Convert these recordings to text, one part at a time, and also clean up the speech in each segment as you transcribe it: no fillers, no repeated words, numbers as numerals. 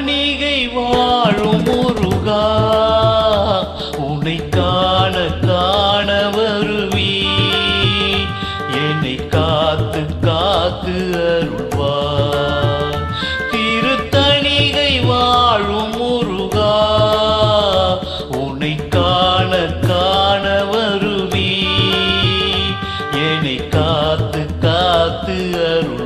தணிகை வாழும் முருகா உன்னை காண காண வருவி என்னை காத்து காத்து அருள்வார். திருத்தணிகை வாழும் முருகா உன்னை காண காண வருவி என்னை காத்து காத்து அருள்வார்.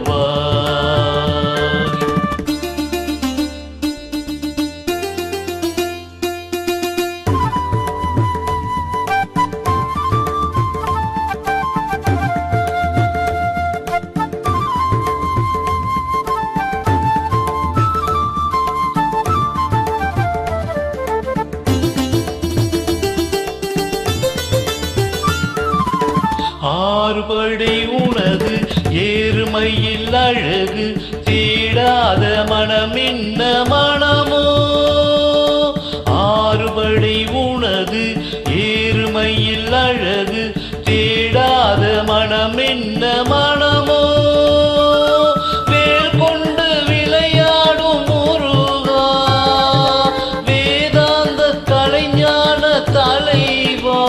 ஆறுபடை உனது ஏறுமையில் அழகு தேடாத மனம் என்ன மனமோ. ஆறுபடை உனது ஏறுமையில் அழகு தேடாத மனம் என்ன மனமோ. வேல் கொண்டு விளையாடும் முருகா வேதாந்த கலைஞான தலைவா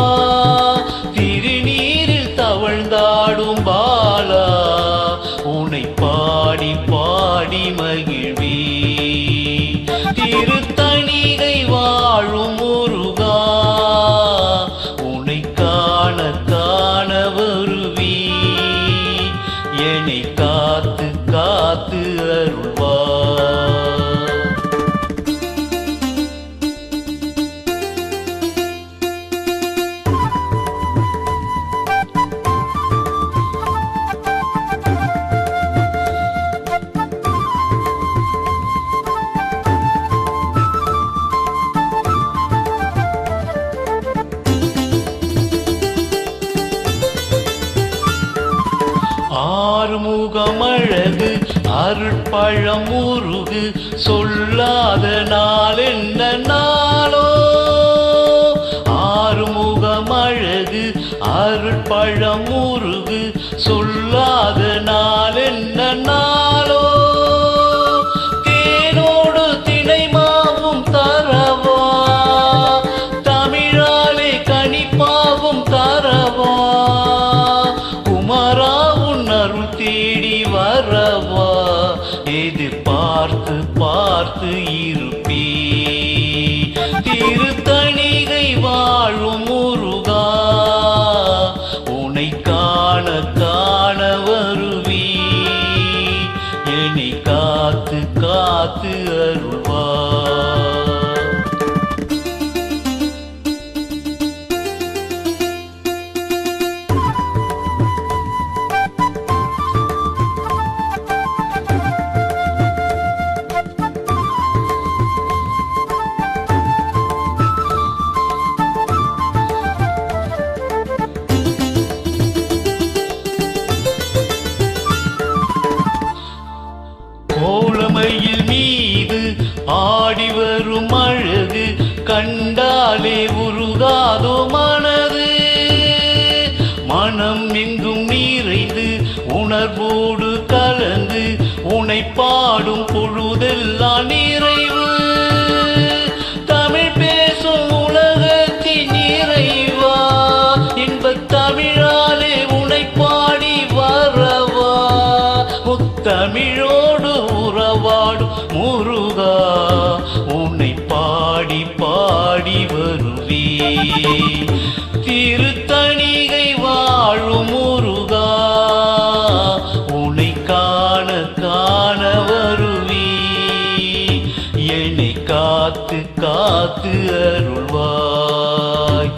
தவழ்ந்தாடும் பாலா உன்னை பாடி பாடி மகிழ்வி. திருத்தணிகை வாழும் முருகா உன்னை காண காண வருவி என்னை காத்து காத்து அருள்வார். ஆறுமுகமழகு அருட்பழம் முருகு சொல்லாத நாள் என்ன நாளோ. ஆறுமுகமழகு அருட்பழம் முருகு சொல்லாத நாள் என்ன நாளோ. தேனோடு தினை மாவும் தரவா தமிழாலே கனிப்பாவும் தரவா குமாரா அருள் தேடி வரவா எதிர்பார்த்து பார்த்து இருப்பீ. திருத்தணிகை வாழும் முருகா உன்னை காண காண வருவி என்னை காத்து காத்து அருள்வார். கோலமையில் மீது ஆடி வரும் அழகு கண்டாலே உருகாதோ மனது. மனம் எங்கும் நிறைந்து உணர்வோடு கலந்து உன்னை பாடும் பொழுதெல்லாம் நிறைவு. தமிழ் பேசும் உலகத்தின் நிறைவா இன்பத் தமிழாலே உன்னை பாடி வரவா. முத்தமிழோடு உறவாடும் முருகா உன்னை பாடி பாடி வருவி. திருத்தணிகை வாழும் முருகா உன்னை காண காண வருவி என்னை காத்து காத்து அருள்வாய்.